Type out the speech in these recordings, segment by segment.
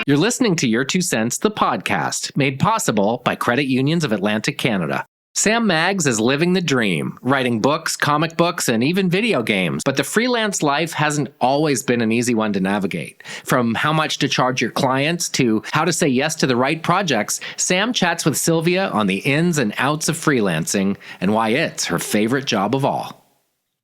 You're listening to Your Two Cents, the podcast, made possible by Credit Unions of Atlantic Canada. Sam Maggs is living the dream, writing books, comic books, and even video games. But the freelance life hasn't always been an easy one to navigate. From how much to charge your clients to how to say yes to the right projects, Sam chats with Sylvia on the ins and outs of freelancing and why it's her favorite job of all.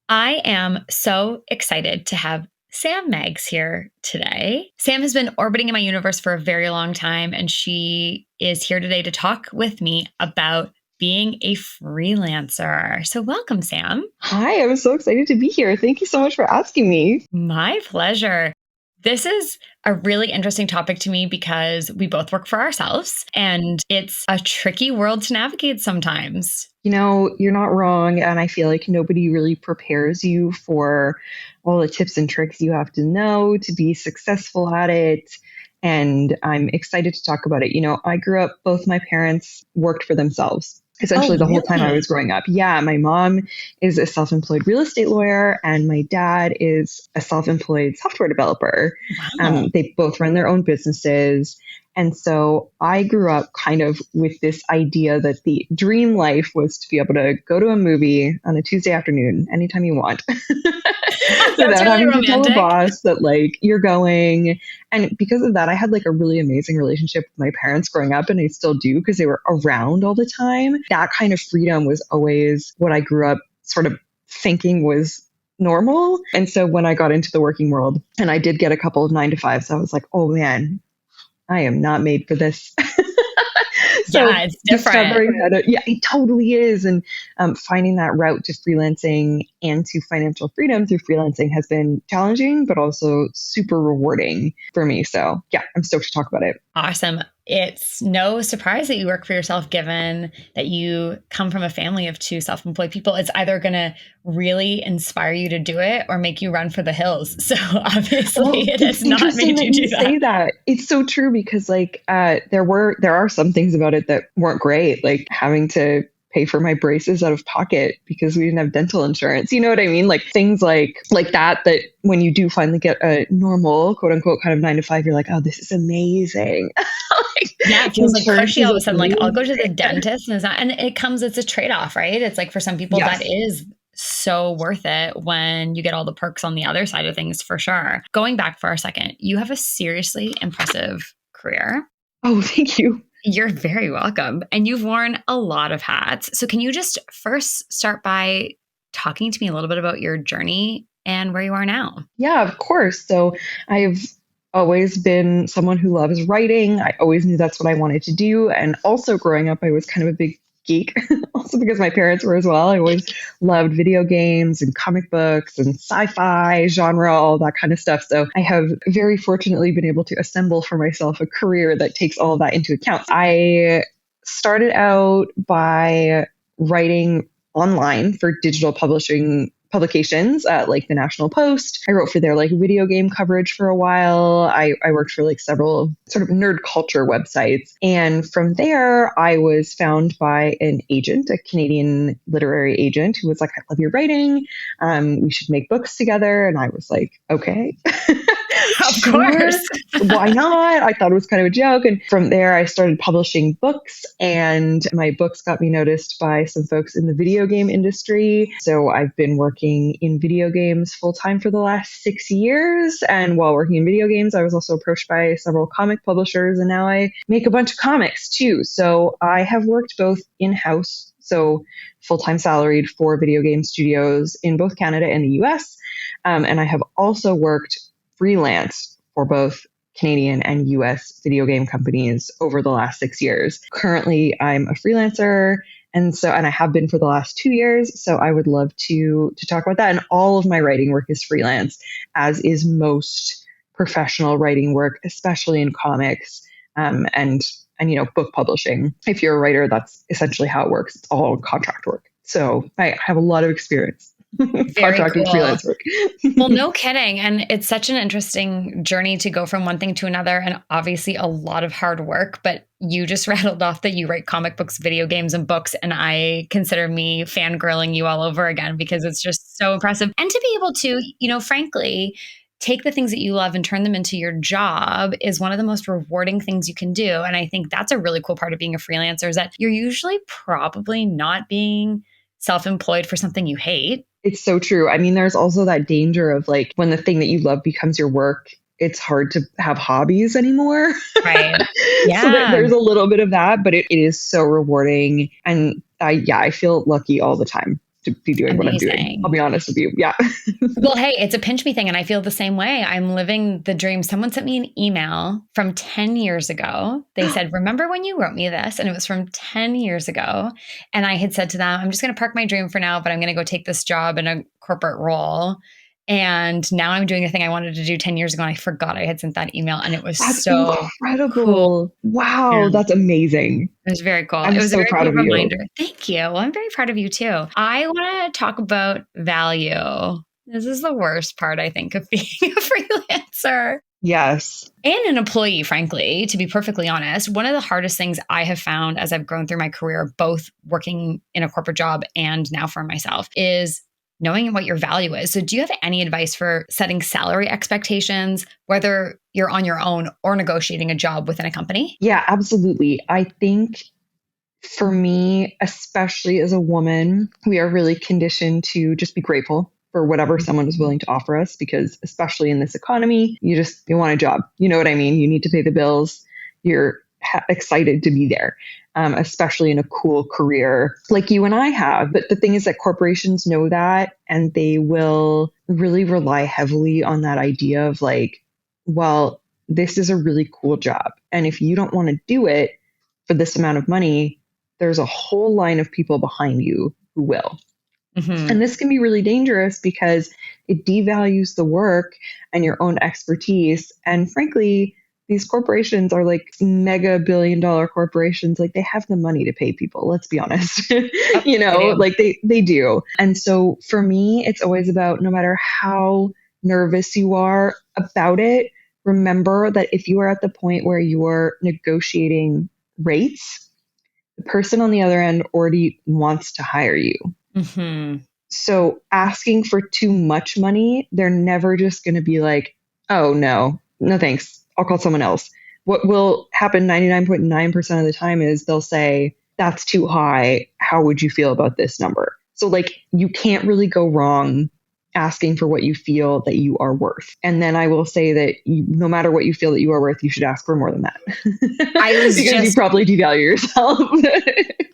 I am so excited to have Sam Maggs here today. Sam has been orbiting in my universe for a very long time, and she is here today to talk with me about being a freelancer. So welcome, Sam. Hi, I'm so excited to be here. Thank you so much for asking me. My pleasure. This is a really interesting topic to me because we both work for ourselves, and it's a tricky world to navigate sometimes. You know, you're not wrong. And I feel like nobody really prepares you for all the tips and tricks you have to know to be successful at it. And I'm excited to talk about it. You know, I grew up, both my parents worked for themselves essentially the whole time I was growing up. Yeah, my mom is a self-employed real estate lawyer and my dad is a self-employed software developer. Wow. They both run their own businesses. And so I grew up kind of with this idea that the dream life was to be able to go to a movie on a Tuesday afternoon, anytime you want. Without really having romantic. to tell the boss that like you're going. And because of that, I had like a really amazing relationship with my parents growing up, and I still do because they were around all the time. That kind of freedom was always what I grew up sort of thinking was normal. And so when I got into the working world and I did get a couple of 9-to-5s, I was like, oh man, I am not made for this. So yeah, it's different. Yeah, it totally is. And finding that route to freelancing and to financial freedom through freelancing has been challenging, but also super rewarding for me. So yeah, I'm stoked to talk about it. Awesome. It's no surprise that you work for yourself, given that you come from a family of two self-employed people. It's either going to really inspire you to do it or make you run for the hills. So obviously it has not made you do that. Say that. It's so true because like there are some things about it that weren't great, like having to pay for my braces out of pocket because we didn't have dental insurance. You know what I mean? Like things like that when you do finally get a normal, quote unquote, kind of 9-to-5, you're like, oh, this is amazing. Yeah, it feels like cushy all of a sudden. Like I'll go to the dentist and it's a trade-off, right? It's like for some people Yes. that is so worth it when you get all the perks on the other side of things, for sure. Going back for a second, you have a seriously impressive career. Oh, thank you. You're very welcome. And you've worn a lot of hats. So can you just first start by talking to me a little bit about your journey and where you are now? Yeah, of course. So I've always been someone who loves writing. I always knew that's what I wanted to do. And also growing up, I was kind of a big geek, also because my parents were as well. I always loved video games and comic books and sci-fi genre, all that kind of stuff. So I have very fortunately been able to assemble for myself a career that takes all of that into account. I started out by writing online for digital publications at like the National Post. I wrote for their like video game coverage for a while. I worked for like several sort of nerd culture websites. And from there, I was found by an agent, a Canadian literary agent who was like, I love your writing. We should make books together. And I was like, okay. Of course. Why not? I thought it was kind of a joke. And from there, I started publishing books, and my books got me noticed by some folks in the video game industry. So I've been working in video games full time for the last 6 years. And while working in video games, I was also approached by several comic publishers, and now I make a bunch of comics too. So I have worked both in-house, so full-time salaried for video game studios in both Canada and the US. And I have also worked freelance for both Canadian and US video game companies over the last 6 years. Currently, I'm a freelancer, and I have been for the last 2 years. So I would love to talk about that. And all of my writing work is freelance, as is most professional writing work, especially in comics and you know, book publishing. If you're a writer, that's essentially how it works. It's all contract work. So I have a lot of experience. Contracting cool. freelance work. Well, no kidding. And it's such an interesting journey to go from one thing to another, and obviously a lot of hard work. But you just rattled off that you write comic books, video games, and books. And I consider me fangirling you all over again because it's just so impressive. And to be able to, you know, frankly, take the things that you love and turn them into your job is one of the most rewarding things you can do. And I think that's a really cool part of being a freelancer is that you're usually probably not being self-employed for something you hate. It's so true. I mean, there's also that danger of like when the thing that you love becomes your work, it's hard to have hobbies anymore. Right. Yeah. So there's a little bit of that, but it is so rewarding. And I feel lucky all the time to be doing what I'm doing. I'll be honest with you. Yeah. Well, hey, it's a pinch me thing. And I feel the same way. I'm living the dream. Someone sent me an email from 10 years ago. They said, remember when you wrote me this? And it was from 10 years ago. And I had said to them, I'm just going to park my dream for now, but I'm going to go take this job in a corporate role. And now I'm doing a thing I wanted to do 10 years ago. And I forgot I had sent that email. And it was so incredible. Cool. Wow. Yeah. That's amazing. It was very cool. I'm it was so a very proud cool of reminder. You. Thank you. Well, I'm very proud of you too. I want to talk about value. This is the worst part, I think, of being a freelancer. Yes. And an employee, frankly, to be perfectly honest. One of the hardest things I have found as I've grown through my career, both working in a corporate job and now for myself, is knowing what your value is. So do you have any advice for setting salary expectations, whether you're on your own or negotiating a job within a company? Yeah, absolutely. I think for me, especially as a woman, we are really conditioned to just be grateful for whatever someone is willing to offer us, because especially in this economy, you want a job. You know what I mean? You need to pay the bills. You're excited to be there, especially in a cool career like you and I have. But the thing is that corporations know that, and they will really rely heavily on that idea of like, well, this is a really cool job. And if you don't want to do it for this amount of money, there's a whole line of people behind you who will. Mm-hmm. And this can be really dangerous because it devalues the work and your own expertise. And frankly, these corporations are like mega billion-dollar corporations. Like they have the money to pay people. Let's be honest. You know, like they do. And so for me, it's always about, no matter how nervous you are about it, remember that if you are at the point where you're negotiating rates, the person on the other end already wants to hire you. Mm-hmm. So asking for too much money, they're never just going to be like, oh, no thanks. I'll call someone else. What will happen 99.9% of the time is they'll say, that's too high. How would you feel about this number? So like, you can't really go wrong asking for what you feel that you are worth. And then I will say that no matter what you feel that you are worth, you should ask for more than that. Because you probably devalue yourself.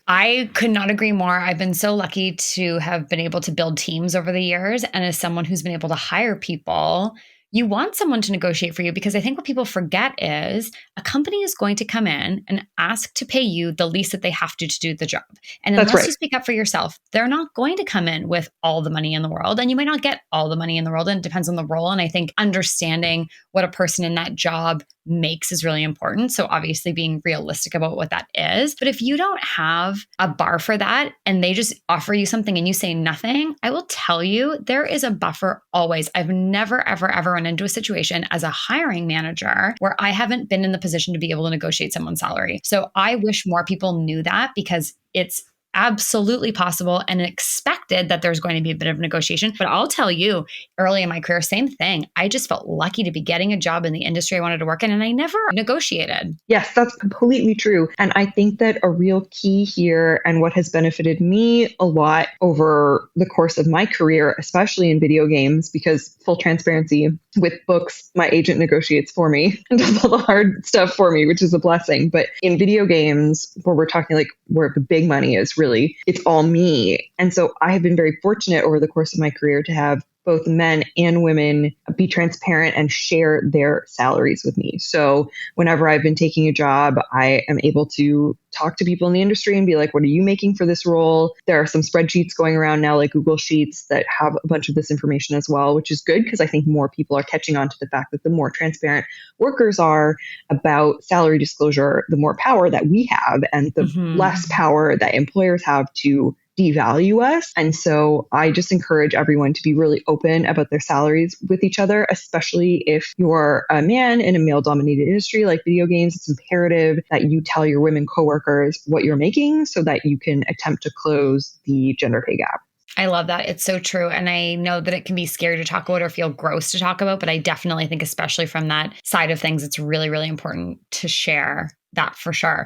I could not agree more. I've been so lucky to have been able to build teams over the years. And as someone who's been able to hire people, you want someone to negotiate for you, because I think what people forget is a company is going to come in and ask to pay you the least that they have to do the job. And unless you speak up for yourself, they're not going to come in with all the money in the world. And you might not get all the money in the world, and it depends on the role. And I think understanding what a person in that job makes is really important. So obviously being realistic about what that is. But if you don't have a bar for that and they just offer you something and you say nothing, I will tell you there is a buffer always. I've never, ever, ever run into a situation as a hiring manager where I haven't been in the position to be able to negotiate someone's salary. So I wish more people knew that, because it's absolutely possible and expected that there's going to be a bit of negotiation. But I'll tell you, early in my career, same thing. I just felt lucky to be getting a job in the industry I wanted to work in, and I never negotiated. Yes, that's completely true. And I think that a real key here, and what has benefited me a lot over the course of my career, especially in video games, because full transparency, with books, my agent negotiates for me and does all the hard stuff for me, which is a blessing. But in video games, where we're talking like where the big money is, really, it's all me. And so I have been very fortunate over the course of my career to have both men and women be transparent and share their salaries with me. So whenever I've been taking a job, I am able to talk to people in the industry and be like, what are you making for this role? There are some spreadsheets going around now, like Google Sheets, that have a bunch of this information as well, which is good, because I think more people are catching on to the fact that the more transparent workers are about salary disclosure, the more power that we have, and the less power that employers have to devalue us. And so I just encourage everyone to be really open about their salaries with each other, especially if you're a man in a male-dominated industry like video games. It's imperative that you tell your women coworkers what you're making so that you can attempt to close the gender pay gap. I love that. It's so true. And I know that it can be scary to talk about or feel gross to talk about, but I definitely think, especially from that side of things, it's really, really important to share that for sure.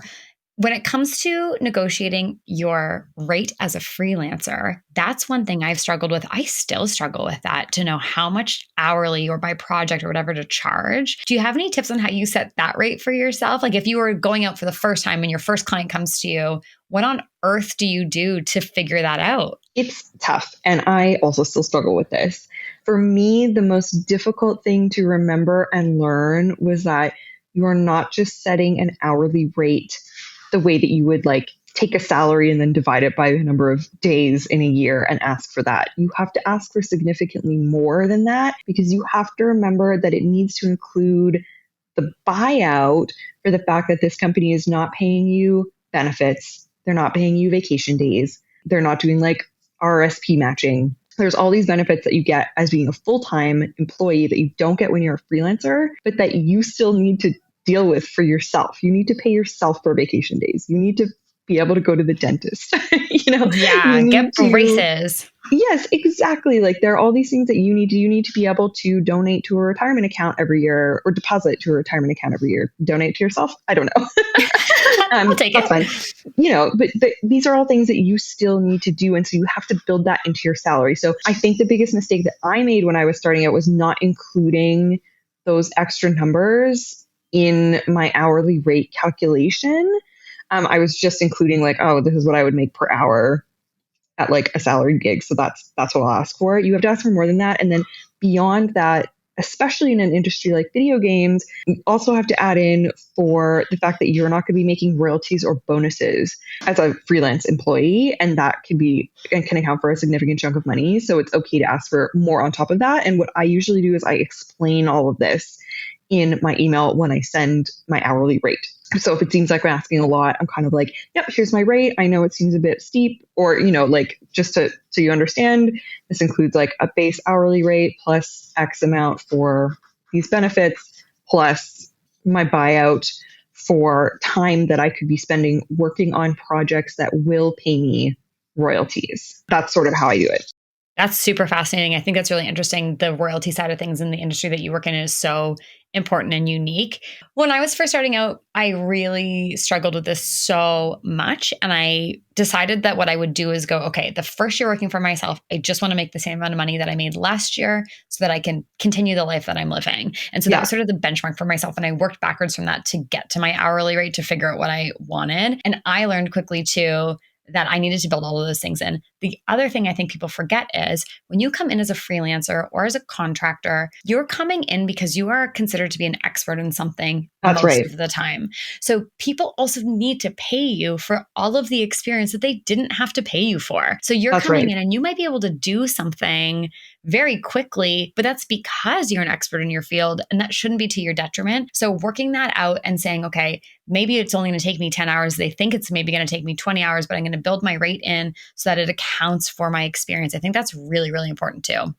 When it comes to negotiating your rate as a freelancer, that's one thing I've struggled with. I still struggle with that, to know how much hourly or by project or whatever to charge. Do you have any tips on how you set that rate for yourself? Like if you were going out for the first time and your first client comes to you, what on earth do you do to figure that out? It's tough. And I also still struggle with this. For me, the most difficult thing to remember and learn was that you are not just setting an hourly rate the way that you would like take a salary and then divide it by the number of days in a year and ask for that. You have to ask for significantly more than that, because you have to remember that it needs to include the buyout for the fact that this company is not paying you benefits. They're not paying you vacation days. They're not doing like RSP matching. There's all these benefits that you get as being a full-time employee that you don't get when you're a freelancer, but that you still need to deal with for yourself. You need to pay yourself for vacation days. You need to be able to go to the dentist. Yeah, get braces. Yes, exactly. Like there are all these things that you need to. You need to be able to donate to a retirement account every year, or deposit to a retirement account every year. Donate to yourself? I don't know. I'll take that's it. Fine. But these are all things that you still need to do. And so you have to build that into your salary. So I think the biggest mistake that I made when I was starting out was not including those extra numbers in my hourly rate calculation. I was just including like, oh, this is what I would make per hour at like a salaried gig. So that's what I'll ask for. You have to ask for more than that. And then beyond that, especially in an industry like video games, you also have to add in for the fact that you're not going to be making royalties or bonuses as a freelance employee. And that can account for a significant chunk of money. So it's okay to ask for more on top of that. And what I usually do is I explain all of this in my email when I send my hourly rate. So if it seems like I'm asking a lot, I'm kind of like, yep, here's my rate. I know it seems a bit steep, or, like just so you understand, this includes like a base hourly rate plus X amount for these benefits, plus my buyout for time that I could be spending working on projects that will pay me royalties. That's sort of how I do it. That's super fascinating. I think that's really interesting. The royalty side of things in the industry that you work in is so important and unique. When I was first starting out, I really struggled with this so much. And I decided that what I would do is go, okay, the first year working for myself, I just want to make the same amount of money that I made last year so that I can continue the life that I'm living. And so that was sort of the benchmark for myself. And I worked backwards from that to get to my hourly rate to figure out what I wanted. And I learned quickly too that I needed to build all of those things in. The other thing I think people forget is when you come in as a freelancer or as a contractor, you're coming in because you are considered to be an expert in something most of the time. So people also need to pay you for all of the experience that they didn't have to pay you for. So you're coming in and you might be able to do something very quickly, but that's because you're an expert in your field, and that shouldn't be to your detriment. So working that out and saying, okay, maybe it's only going to take me 10 hours. They think it's maybe going to take me 20 hours, but I'm going to build my rate in so that it accounts for my experience. I think that's really, really important too.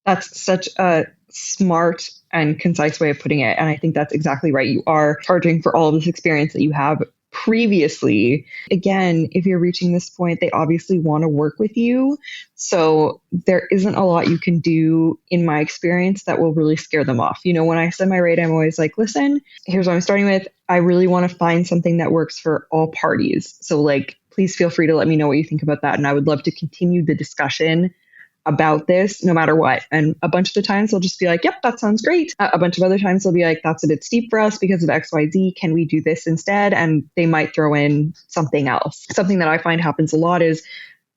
That's such a smart and concise way of putting it. And I think that's exactly right. You are charging for all of this experience that you have previously. Again, if you're reaching this point, they obviously want to work with you. So there isn't a lot you can do, in my experience, that will really scare them off. When I send my rate, I'm always like, listen, here's what I'm starting with. I really want to find something that works for all parties. So please feel free to let me know what you think about that. And I would love to continue the discussion about this no matter what. And a bunch of the times they'll just be like, yep, that sounds great. A bunch of other times they'll be like, that's a bit steep for us because of XYZ. Can we do this instead? And they might throw in something else. Something that I find happens a lot is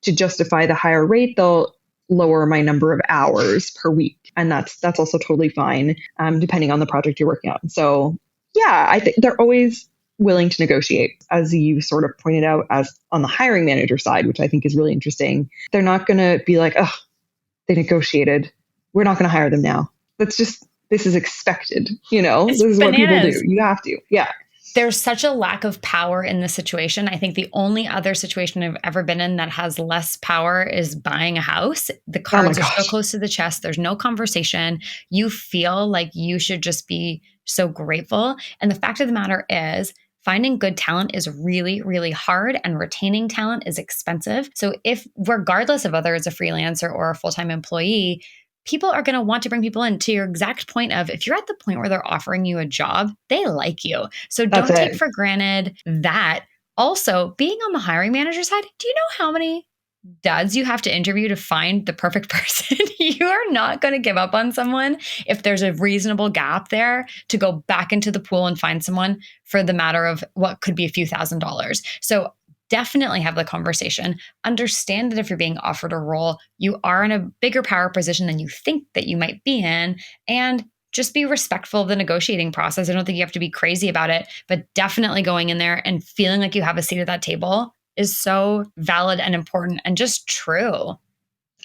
to justify the higher rate, they'll lower my number of hours per week. And that's also totally fine, depending on the project you're working on. So yeah, I think they're always willing to negotiate, as you sort of pointed out, as on the hiring manager side, which I think is really interesting. They're not going to be like, oh, they negotiated, we're not going to hire them now. This is expected. This is what people do. You have to. Yeah. There's such a lack of power in this situation. I think the only other situation I've ever been in that has less power is buying a house. The cards are so close to the chest. There's no conversation. You feel like you should just be so grateful. And the fact of the matter is, finding good talent is really, really hard and retaining talent is expensive. So if regardless of whether it's a freelancer or a full-time employee, people are going to want to bring people in. To your exact point of, if you're at the point where they're offering you a job, they like you. So don't take for granted that. Also, being on the hiring manager side, do you know how many dads you have to interview to find the perfect person? You are not going to give up on someone if there's a reasonable gap there to go back into the pool and find someone for the matter of what could be a few $1,000s. So definitely have the conversation. Understand that if you're being offered a role, you are in a bigger power position than you think that you might be in. And just be respectful of the negotiating process. I don't think you have to be crazy about it, but definitely going in there and feeling like you have a seat at that table is so valid and important and just true.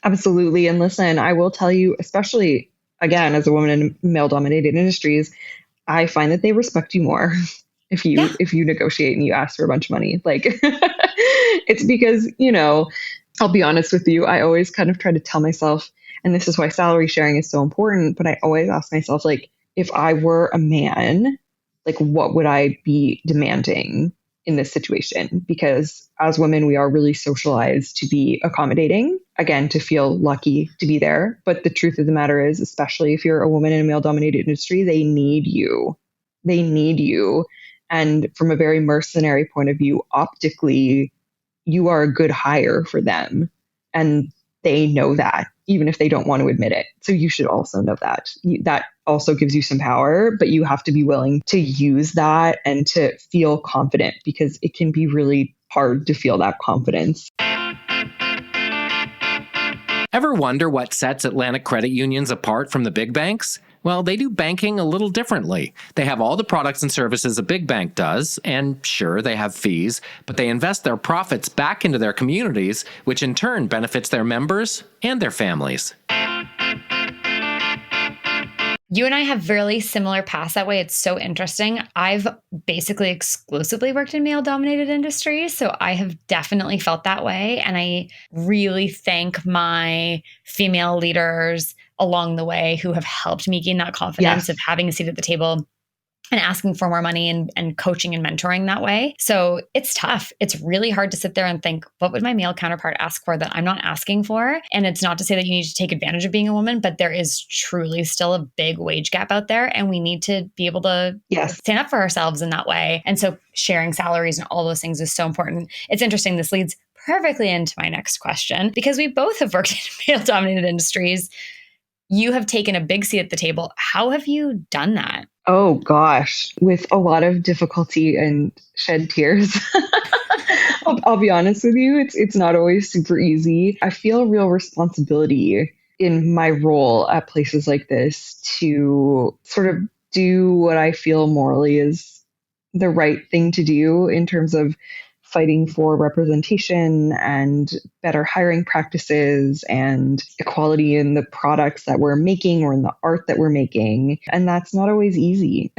Absolutely. And listen, I will tell you, especially again, as a woman in male-dominated industries, I find that they respect you more if you negotiate and you ask for a bunch of money. Like it's because, I'll be honest with you, I always kind of try to tell myself, and this is why salary sharing is so important, but I always ask myself, like, if I were a man, like, what would I be demanding in this situation? Because as women, we are really socialized to be accommodating, again, to feel lucky to be there. But the truth of the matter is, especially if you're a woman in a male-dominated industry, they need you. They need you. And from a very mercenary point of view, optically, you are a good hire for them. And they know that, even if they don't want to admit it. So you should also know that. That also gives you some power, but you have to be willing to use that and to feel confident, because it can be really hard to feel that confidence. Ever wonder what sets Atlantic credit unions apart from the big banks? Well, they do banking a little differently. They have all the products and services a big bank does, and sure, they have fees, but they invest their profits back into their communities, which in turn benefits their members and their families. You and I have really similar paths that way. It's so interesting. I've basically exclusively worked in male-dominated industries, so I have definitely felt that way. And I really thank my female leaders along the way who have helped me gain that confidence of having a seat at the table and asking for more money and coaching and mentoring that way. So it's tough. It's really hard to sit there and think, what would my male counterpart ask for that I'm not asking for? And it's not to say that you need to take advantage of being a woman, but there is truly still a big wage gap out there. And we need to be able to stand up for ourselves in that way. And so sharing salaries and all those things is so important. It's interesting. This leads perfectly into my next question, because we both have worked in male-dominated industries. You have taken a big seat at the table. How have you done that? Oh, gosh, with a lot of difficulty and shed tears. I'll be honest with you. It's not always super easy. I feel real responsibility in my role at places like this to sort of do what I feel morally is the right thing to do in terms of fighting for representation and better hiring practices and equality in the products that we're making or in the art that we're making. And that's not always easy,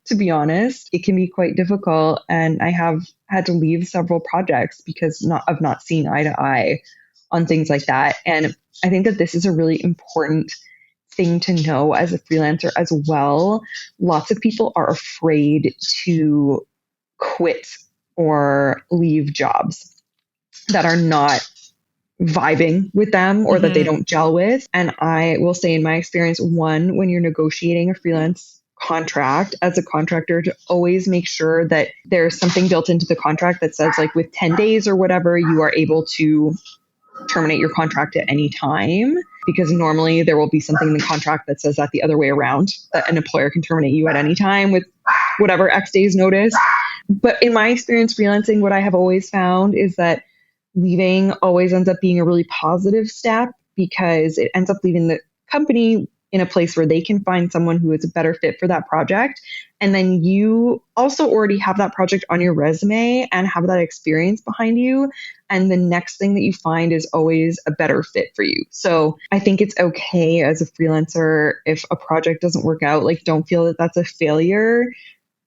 to be honest. It can be quite difficult. And I have had to leave several projects because of not seeing eye to eye on things like that. And I think that this is a really important thing to know as a freelancer as well. Lots of people are afraid to quit or leave jobs that are not vibing with them or that they don't gel with. And I will say, in my experience, one, when you're negotiating a freelance contract as a contractor, to always make sure that there's something built into the contract that says, like, with 10 days or whatever, you are able to terminate your contract at any time. Because normally there will be something in the contract that says that the other way around, that an employer can terminate you at any time with whatever X days notice. But in my experience freelancing, what I have always found is that leaving always ends up being a really positive step, because it ends up leaving the company in a place where they can find someone who is a better fit for that project. And then you also already have that project on your resume and have that experience behind you. And the next thing that you find is always a better fit for you. So I think it's okay as a freelancer if a project doesn't work out. Like, don't feel that that's a failure.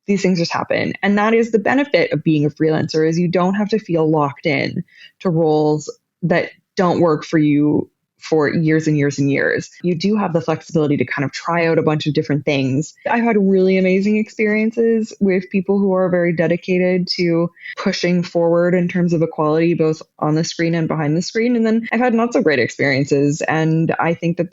These things just happen. And that is the benefit of being a freelancer, is you don't have to feel locked in to roles that don't work for you for years and years and years. You do have the flexibility to kind of try out a bunch of different things. I've had really amazing experiences with people who are very dedicated to pushing forward in terms of equality, both on the screen and behind the screen. And then I've had not so great experiences. And I think that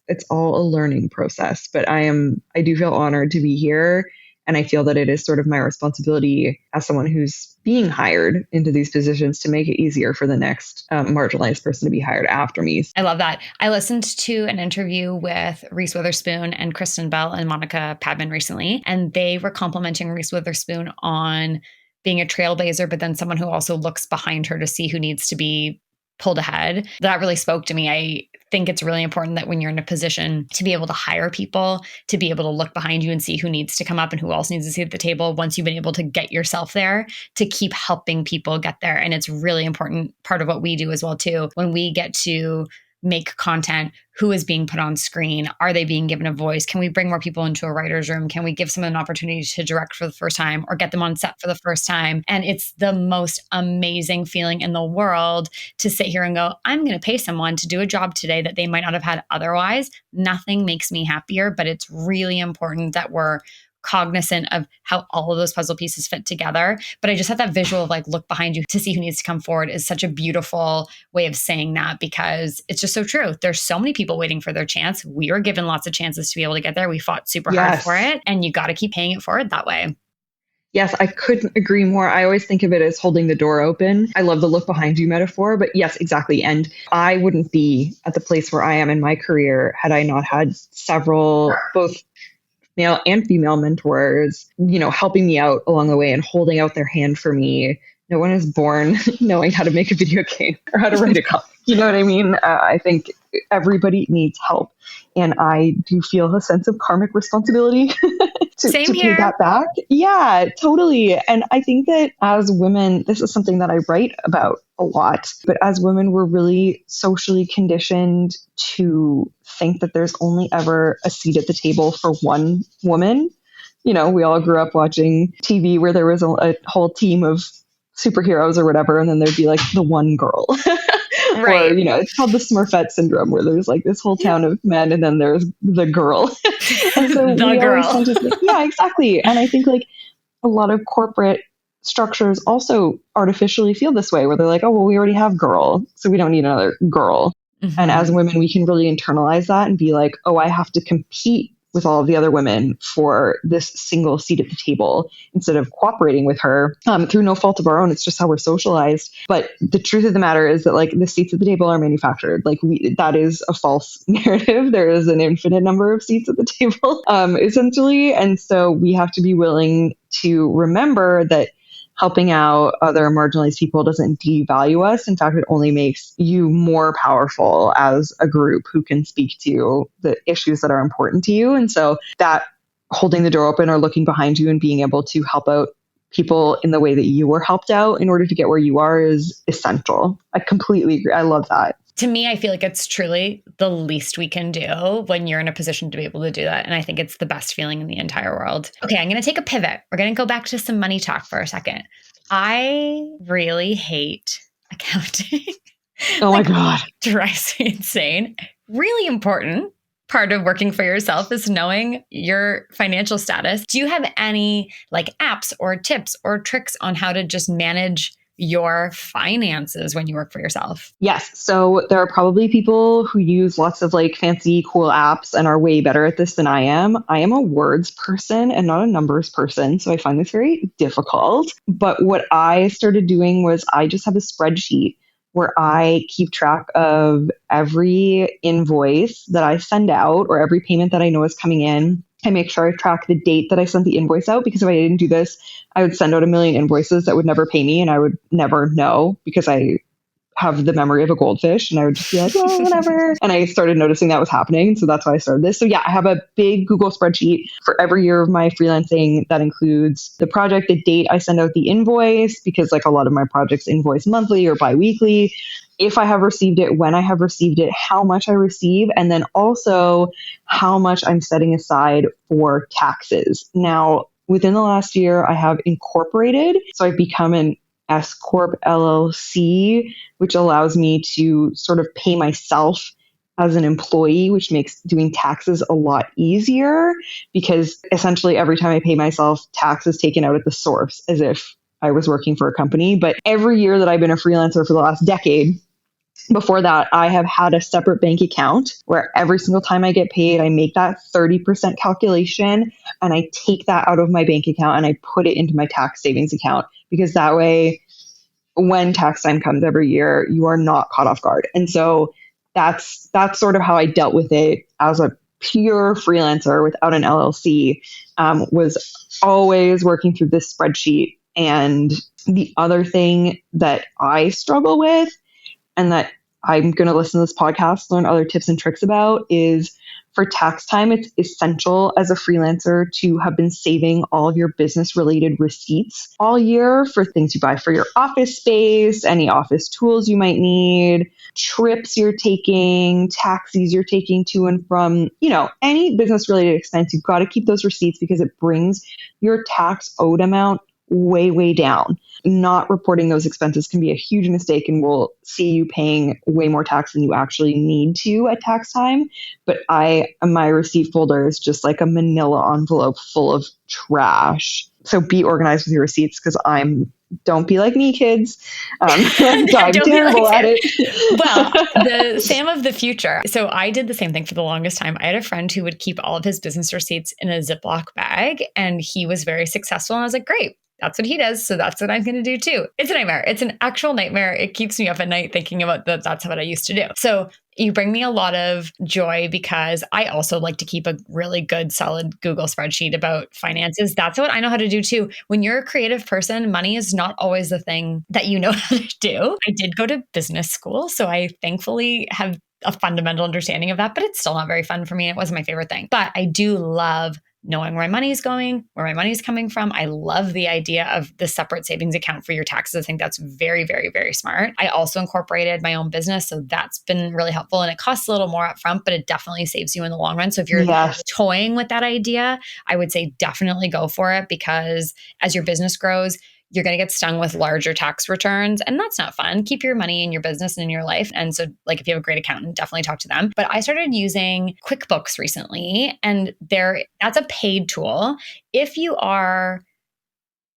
it's all a learning process. But I do feel honored to be here. And I feel that it is sort of my responsibility as someone who's being hired into these positions to make it easier for the next marginalized person to be hired after me. I love that. I listened to an interview with Reese Witherspoon and Kristen Bell and Monica Padman recently, and they were complimenting Reese Witherspoon on being a trailblazer, but then someone who also looks behind her to see who needs to be pulled ahead. That really spoke to me. I think it's really important that when you're in a position to be able to hire people, to be able to look behind you and see who needs to come up and who else needs to see at the table once you've been able to get yourself there, to keep helping people get there. And it's really important part of what we do as well too. When we get to make content, who is being put on screen? Are they being given a voice? Can we bring more people into a writer's room? Can we give someone an opportunity to direct for the first time or get them on set for the first time? And it's the most amazing feeling in the world to sit here and go, I'm going to pay someone to do a job today that they might not have had otherwise. Nothing makes me happier, but it's really important that we're cognizant of how all of those puzzle pieces fit together. But I just had that visual of like, look behind you to see who needs to come forward is such a beautiful way of saying that, because it's just so true. There's so many people waiting for their chance. We were given lots of chances to be able to get there. We fought super hard for it, and you got to keep paying it forward that way. Yes, I couldn't agree more. I always think of it as holding the door open. I love the look behind you metaphor, but yes, exactly. And I wouldn't be at the place where I am in my career had I not had several, both male and female mentors, helping me out along the way and holding out their hand for me. No one is born knowing how to make a video game or how to write a comic. You know what I mean? I think everybody needs help. And I do feel a sense of karmic responsibility to pay that back. Yeah, totally. And I think that as women, this is something that I write about a lot, but as women, we're really socially conditioned to think that there's only ever a seat at the table for one woman. We all grew up watching TV where there was a whole team of superheroes or whatever, and then there'd be like the one girl. Right. Or, it's called the Smurfette syndrome, where there's like this whole town of men and then there's the girl. And so the girl. Yeah, exactly. And I think like a lot of corporate structures also artificially feel this way, where they're like, oh, well, we already have girl, so we don't need another girl. Mm-hmm. And as women, we can really internalize that and be like, oh, I have to compete with all of the other women for this single seat at the table instead of cooperating with her through no fault of our own. It's just how we're socialized. But the truth of the matter is that like the seats at the table are manufactured. Like that is a false narrative. There is an infinite number of seats at the table, essentially. And so we have to be willing to remember that helping out other marginalized people doesn't devalue us. In fact, it only makes you more powerful as a group who can speak to the issues that are important to you. And so that holding the door open or looking behind you and being able to help out people in the way that you were helped out in order to get where you are is essential. I completely agree. I love that. To me, I feel like it's truly the least we can do when you're in a position to be able to do that. And I think it's the best feeling in the entire world. Okay, I'm going to take a pivot. We're going to go back to some money talk for a second. I really hate accounting. Oh my God. Drives me insane. Really important part of working for yourself is knowing your financial status. Do you have any like apps or tips or tricks on how to just manage your finances when you work for yourself? Yes. So there are probably people who use lots of like fancy, cool apps and are way better at this than I am. I am a words person and not a numbers person. So I find this very difficult. But what I started doing was I just have a spreadsheet where I keep track of every invoice that I send out or every payment that I know is coming in. I make sure I track the date that I sent the invoice out, because if I didn't do this, I would send out a million invoices that would never pay me and I would never know because I have the memory of a goldfish and I would just be like, oh, whatever. And I started noticing that was happening. So that's why I started this. So yeah, I have a big Google spreadsheet for every year of my freelancing that includes the project, the date I send out the invoice, because like a lot of my projects invoice monthly or biweekly. If I have received it, when I have received it, how much I receive, and then also how much I'm setting aside for taxes. Now, within the last year, I have incorporated. So I've become an S Corp LLC, which allows me to sort of pay myself as an employee, which makes doing taxes a lot easier because essentially every time I pay myself, tax is taken out at the source as if I was working for a company. But every year that I've been a freelancer for the last decade, before that, I have had a separate bank account where every single time I get paid, I make that 30% calculation and I take that out of my bank account and I put it into my tax savings account, because that way, when tax time comes every year, you are not caught off guard. And so that's sort of how I dealt with it as a pure freelancer without an LLC, was always working through this spreadsheet. And the other thing that I struggle with, and that I'm going to listen to this podcast, learn other tips and tricks about, is for tax time, it's essential as a freelancer to have been saving all of your business related receipts all year for things you buy for your office space, any office tools you might need, trips you're taking, taxis you're taking to and from, any business related expense. You've got to keep those receipts because it brings your tax owed amount way, way down. Not reporting those expenses can be a huge mistake and will see you paying way more tax than you actually need to at tax time. But my receipt folder is just like a manila envelope full of trash. So be organized with your receipts, because don't be like me, kids. I'm terrible at it. Well, the Sam of the future. So I did the same thing for the longest time. I had a friend who would keep all of his business receipts in a Ziploc bag, and he was very successful. And I was like, great. That's what he does. So that's what I'm going to do too. It's a nightmare. It's an actual nightmare. It keeps me up at night thinking about that. That's what I used to do. So you bring me a lot of joy, because I also like to keep a really good, solid Google spreadsheet about finances. That's what I know how to do too. When you're a creative person, money is not always the thing that you know how to do. I did go to business school, so I thankfully have a fundamental understanding of that, but it's still not very fun for me. It wasn't my favorite thing. But I do love knowing where my money is going, where my money is coming from. I love the idea of the separate savings account for your taxes. I think that's very, very, very smart. I also incorporated my own business, so that's been really helpful. And it costs a little more upfront, but it definitely saves you in the long run. So if you're toying with that idea, I would say definitely go for it, because as your business grows, you're going to get stung with larger tax returns, and that's not fun. Keep your money in your business and in your life. And so if you have a great accountant, definitely talk to them. But I started using QuickBooks recently, and that's a paid tool. If you are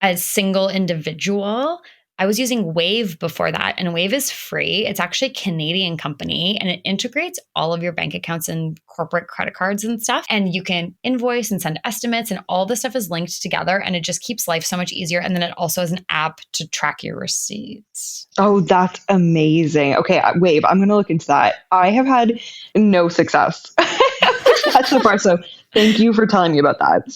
a single individual, I was using Wave before that, and Wave is free. It's actually a Canadian company, and it integrates all of your bank accounts and corporate credit cards and stuff. And you can invoice and send estimates, and all this stuff is linked together, and it just keeps life so much easier. And then it also has an app to track your receipts. Oh, that's amazing. Okay, Wave, I'm going to look into that. I have had no success. That's so far. So thank you for telling me about that.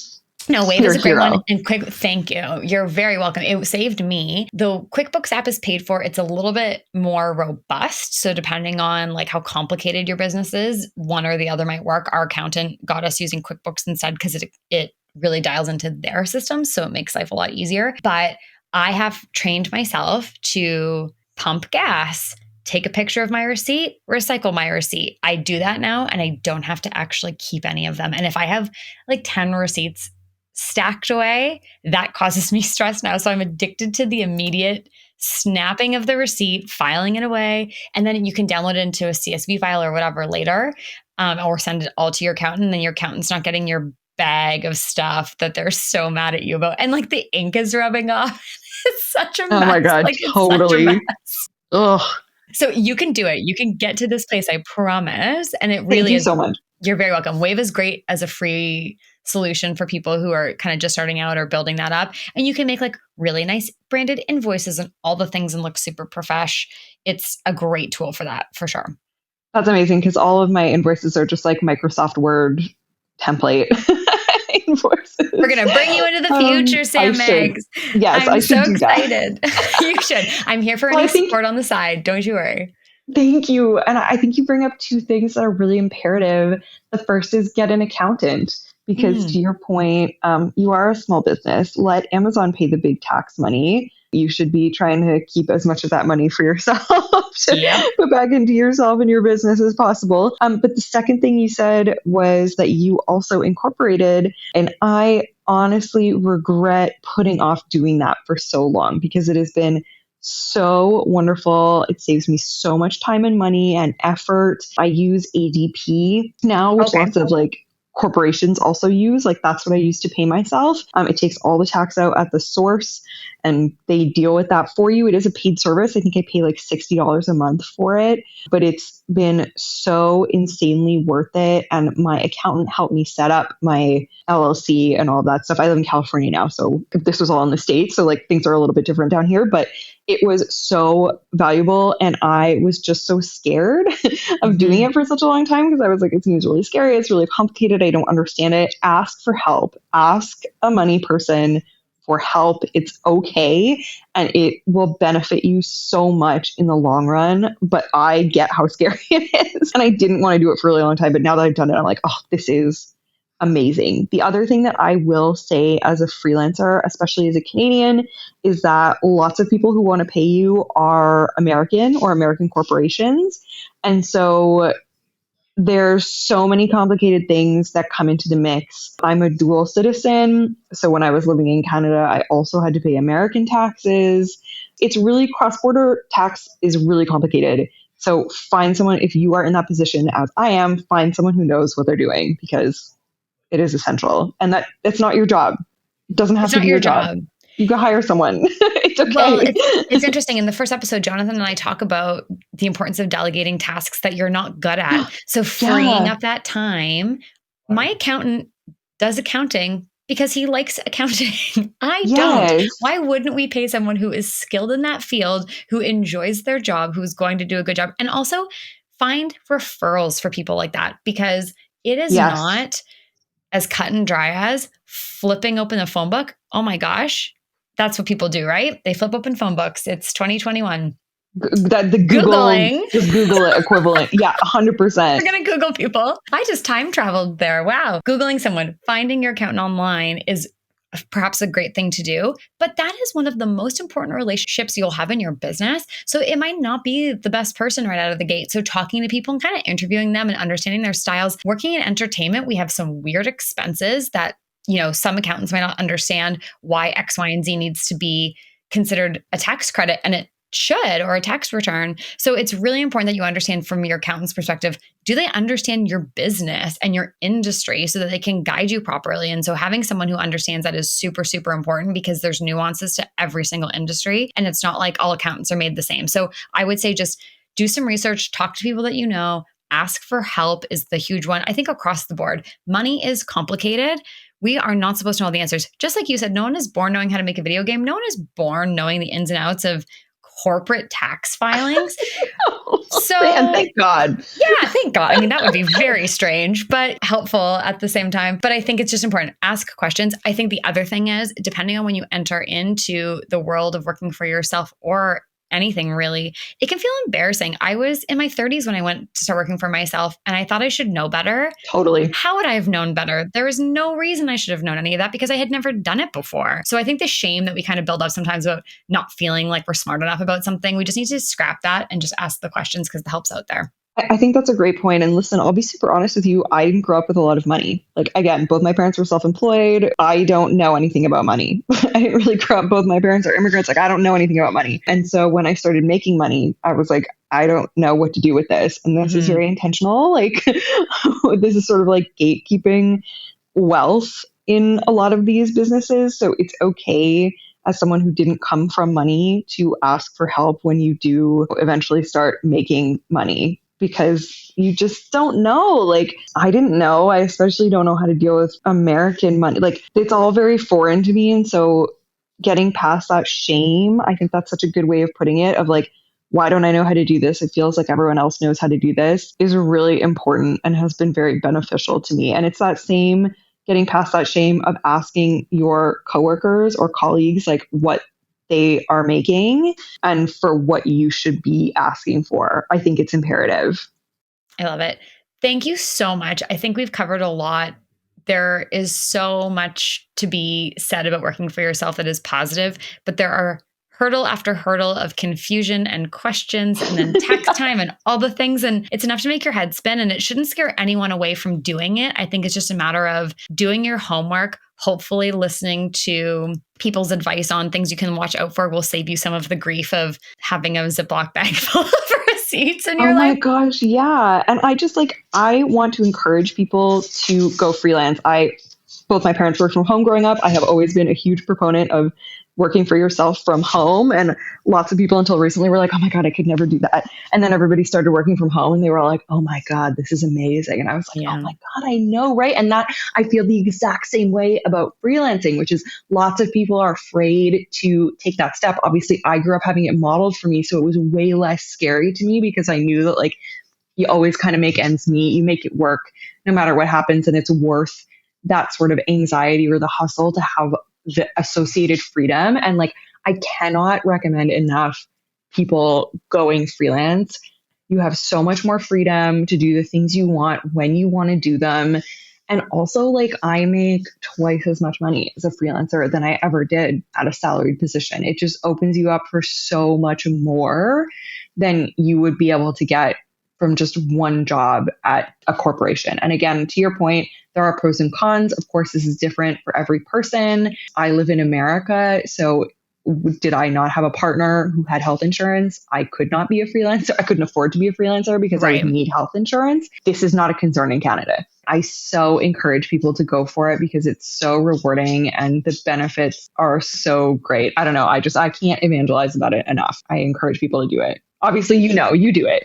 No, Wave is a great one. And thank you. You're very welcome. It saved me. The QuickBooks app is paid for. It's a little bit more robust. So depending on how complicated your business is, one or the other might work. Our accountant got us using QuickBooks instead because it really dials into their system. So it makes life a lot easier. But I have trained myself to pump gas, take a picture of my receipt, recycle my receipt. I do that now, and I don't have to actually keep any of them. And if I have 10 receipts stacked away, that causes me stress now. So I'm addicted to the immediate snapping of the receipt, filing it away, and then you can download it into a CSV file or whatever later, or send it all to your accountant. And then your accountant's not getting your bag of stuff that they're so mad at you about. And the ink is rubbing off. It's such a mess. Oh my God, totally. Ugh. So you can do it. You can get to this place, I promise. And it really Thank you so much. You're very welcome. Wave is great as a free solution for people who are kind of just starting out or building that up. And you can make really nice branded invoices and all the things and look super profesh. It's a great tool for that, for sure. That's amazing, because all of my invoices are just Microsoft Word template invoices. We're going to bring you into the future, Sam Meggs. Yes, I'm I should so do excited. You should. I'm here for any support on the side. Don't you worry. Thank you. And I think you bring up two things that are really imperative. The first is get an accountant, because to your point, you are a small business. Let Amazon pay the big tax money. You should be trying to keep as much of that money for yourself to put back into yourself and your business as possible. But the second thing you said was that you also incorporated, and I honestly regret putting off doing that for so long, because it has been so wonderful. It saves me so much time and money and effort. I use ADP now, which lots of like corporations also use. Like that's what I use to pay myself. It takes all the tax out at the source and they deal with that for you. It is a paid service. I think I pay like $60 a month for it, but it's been so insanely worth it. And my accountant helped me set up my LLC and all that stuff. I live in California now, so this was all in the States. So like things are a little bit different down here, but it was so valuable. And I was just so scared of doing it for such a long time because I was like, it seems really scary. It's really complicated. I don't understand it. Ask for help. Ask a money person for help. It's okay. And it will benefit you so much in the long run. But I get how scary it is. And I didn't want to do it for a really long time. But now that I've done it, I'm like, oh, this is amazing. The other thing that I will say as a freelancer, especially as a Canadian, is that lots of people who want to pay you are American or American corporations. And so there's so many complicated things that come into the mix. I'm a dual citizen. So when I was living in Canada, I also had to pay American taxes. It's really cross-border tax is really complicated. So find someone, if you are in that position as I am, find someone who knows what they're doing because it is essential. And that it's not your job. It doesn't have to be your job. You can hire someone. It's okay. Well, it's interesting. In the first episode, Jonathan and I talk about the importance of delegating tasks that you're not good at. So freeing up that time. My accountant does accounting because he likes accounting. I don't. Why wouldn't we pay someone who is skilled in that field, who enjoys their job, who's going to do a good job? And also find referrals for people like that because it is not as cut and dry as flipping open a phone book. Oh my gosh. That's what people do, right? They flip open phone books. It's 2021. The Googling. Just Google it equivalent. Yeah, 100%. We're going to Google people. I just time traveled there. Wow. Googling someone, finding your accountant online is perhaps a great thing to do, but that is one of the most important relationships you'll have in your business. So it might not be the best person right out of the gate. So talking to people and kind of interviewing them and understanding their styles. Working in entertainment, we have some weird expenses that, you know, some accountants might not understand why X, Y, and Z needs to be considered a tax credit, and it should, or a tax return. So it's really important that you understand from your accountant's perspective, do they understand your business and your industry so that they can guide you properly? And so having someone who understands that is super, super important because there's nuances to every single industry. And it's not like all accountants are made the same. So I would say just do some research, talk to people that you know, ask for help is the huge one. I think across the board, money is complicated. We are not supposed to know all the answers. Just like you said, no one is born knowing how to make a video game. No one is born knowing the ins and outs of corporate tax filings. So man, thank God. Yeah, thank God. I mean, that would be very strange, but helpful at the same time. But I think it's just important. Ask questions. I think the other thing is, depending on when you enter into the world of working for yourself or anything really, it can feel embarrassing. I was in my 30s when I went to start working for myself, and I thought I should know better. Totally. How would I have known better? There was no reason I should have known any of that because I had never done it before. So I think the shame that we kind of build up sometimes about not feeling like we're smart enough about something, we just need to scrap that and just ask the questions because the help's out there. I think that's a great point. And listen, I'll be super honest with you. I didn't grow up with a lot of money. Like, again, both my parents were self-employed. I don't know anything about money. I didn't really grow up. Both my parents are immigrants. Like, I don't know anything about money. And so when I started making money, I was like, I don't know what to do with this. And this is very intentional. Like, this is sort of like gatekeeping wealth in a lot of these businesses. So it's okay as someone who didn't come from money to ask for help when you do eventually start making money. Because you just don't know. Like, I didn't know. I especially don't know how to deal with American money. Like, it's all very foreign to me. And so getting past that shame, I think that's such a good way of putting it, of like, why don't I know how to do this? It feels like everyone else knows how to do this, is really important and has been very beneficial to me. And it's that same getting past that shame of asking your coworkers or colleagues, like, what they are making and for what you should be asking for. I think it's imperative. I love it. Thank you so much. I think we've covered a lot. There is so much to be said about working for yourself that is positive, but there are hurdle after hurdle of confusion and questions and then tax time and all the things. And it's enough to make your head spin, and it shouldn't scare anyone away from doing it. I think it's just a matter of doing your homework, hopefully listening to people's advice on things you can watch out for will save you some of the grief of having a Ziploc bag full of receipts in your Oh my life. gosh, yeah. And I want to encourage people to go freelance. Both my parents worked from home growing up. I have always been a huge proponent of working for yourself from home. And lots of people until recently were like, oh my God, I could never do that. And then everybody started working from home and they were all like, oh my God, this is amazing. And I was like, oh my God, I know, right? And that I feel the exact same way about freelancing, which is lots of people are afraid to take that step. Obviously, I grew up having it modeled for me. So it was way less scary to me because I knew that you always kind of make ends meet, you make it work no matter what happens. And it's worth that sort of anxiety or the hustle to have the associated freedom. And I cannot recommend enough people going freelance. You have so much more freedom to do the things you want when you want to do them. And also, I make twice as much money as a freelancer than I ever did at a salaried position. It just opens you up for so much more than you would be able to get from just one job at a corporation. And again, to your point, there are pros and cons. Of course, this is different for every person. I live in America, so did I not have a partner who had health insurance? I could not be a freelancer. I couldn't afford to be a freelancer because I would need health insurance. This is not a concern in Canada. I so encourage people to go for it because it's so rewarding and the benefits are so great. I don't know. I can't evangelize about it enough. I encourage people to do it. Obviously, you do it.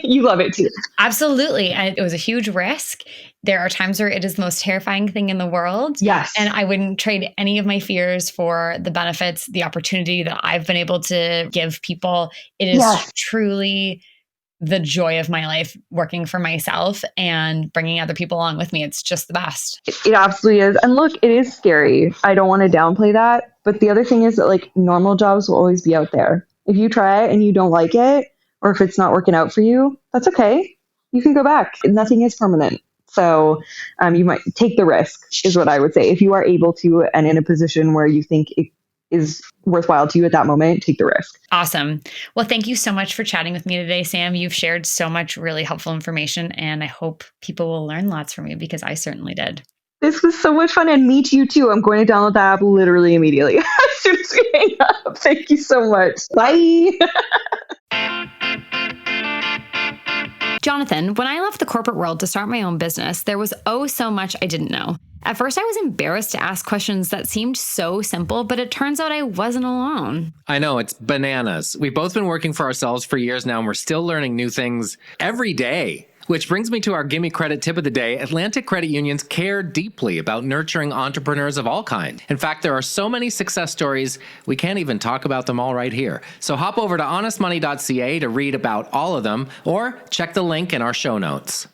You love it too. Absolutely. And it was a huge risk. There are times where it is the most terrifying thing in the world. Yes. And I wouldn't trade any of my fears for the benefits, the opportunity that I've been able to give people. It is truly the joy of my life working for myself and bringing other people along with me. It's just the best. It absolutely is. And look, it is scary. I don't want to downplay that. But the other thing is that normal jobs will always be out there. If you try it and you don't like it, or if it's not working out for you, that's okay. You can go back. Nothing is permanent. So you might take the risk is what I would say. If you are able to and in a position where you think it is worthwhile to you at that moment, take the risk. Awesome. Well, thank you so much for chatting with me today, Sam. You've shared so much really helpful information, and I hope people will learn lots from you because I certainly did. This was so much fun, and me too. I'm going to download the app literally immediately as soon as we hang up. Thank you so much. Bye. Jonathan, when I left the corporate world to start my own business, there was so much I didn't know. At first, I was embarrassed to ask questions that seemed so simple, but it turns out I wasn't alone. I know, it's bananas. We've both been working for ourselves for years now, and we're still learning new things every day. Which brings me to our Gimme Credit tip of the day. Atlantic credit unions care deeply about nurturing entrepreneurs of all kinds. In fact, there are so many success stories, we can't even talk about them all right here. So hop over to honestmoney.ca to read about all of them, or check the link in our show notes.